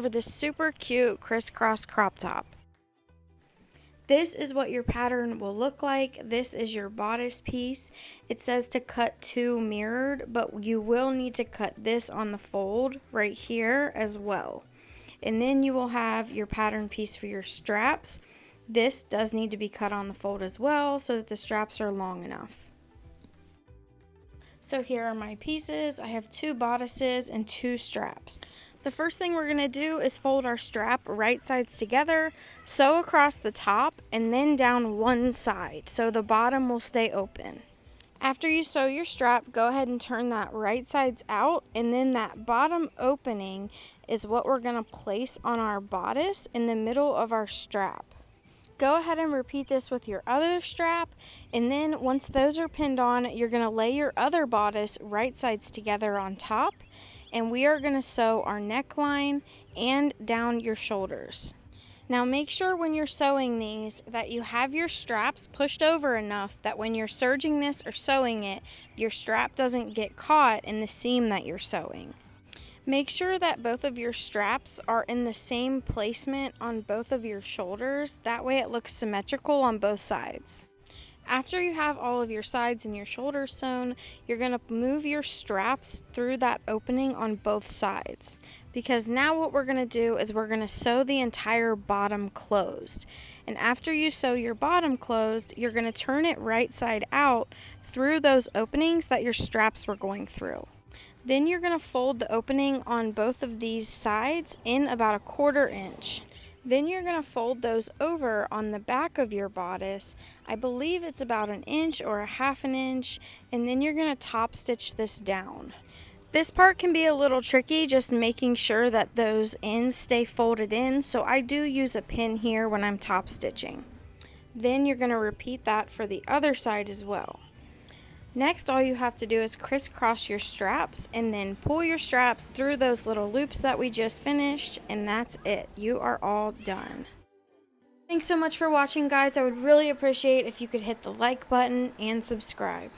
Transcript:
over this super cute crisscross crop top. This is what your pattern will look like. This is your bodice piece. It says to cut 2 mirrored, but you will need to cut this on the fold right here as well. And then you will have your pattern piece for your straps. This does need to be cut on the fold as well so that the straps are long enough. So here are my pieces. I have 2 bodices and 2 straps. The first thing we're going to do is fold our strap right sides together, sew across the top, and then down one side so the bottom will stay open. After you sew your strap, go ahead and turn that right sides out, and then that bottom opening is what we're going to place on our bodice in the middle of our strap. Go ahead and repeat this with your other strap, and then once those are pinned on, you're going to lay your other bodice right sides together on top, and we are going to sew our neckline and down your shoulders. Now make sure when you're sewing these that you have your straps pushed over enough that when you're serging this or sewing it, your strap doesn't get caught in the seam that you're sewing. Make sure that both of your straps are in the same placement on both of your shoulders. That way it looks symmetrical on both sides. After you have all of your sides and your shoulders sewn, you're going to move your straps through that opening on both sides. Because now what we're going to do is we're going to sew the entire bottom closed. And after you sew your bottom closed, you're going to turn it right side out through those openings that your straps were going through. Then you're going to fold the opening on both of these sides in about 1/4 inch. Then you're going to fold those over on the back of your bodice. I believe it's about 1 inch or 1/2 inch, and then you're going to top stitch this down. This part can be a little tricky, just making sure that those ends stay folded in, so I do use a pin here when I'm top stitching. Then you're going to repeat that for the other side as well. Next, all you have to do is crisscross your straps and then pull your straps through those little loops that we just finished, and that's it. You are all done. Thanks so much for watching, guys. I would really appreciate if you could hit the like button and subscribe.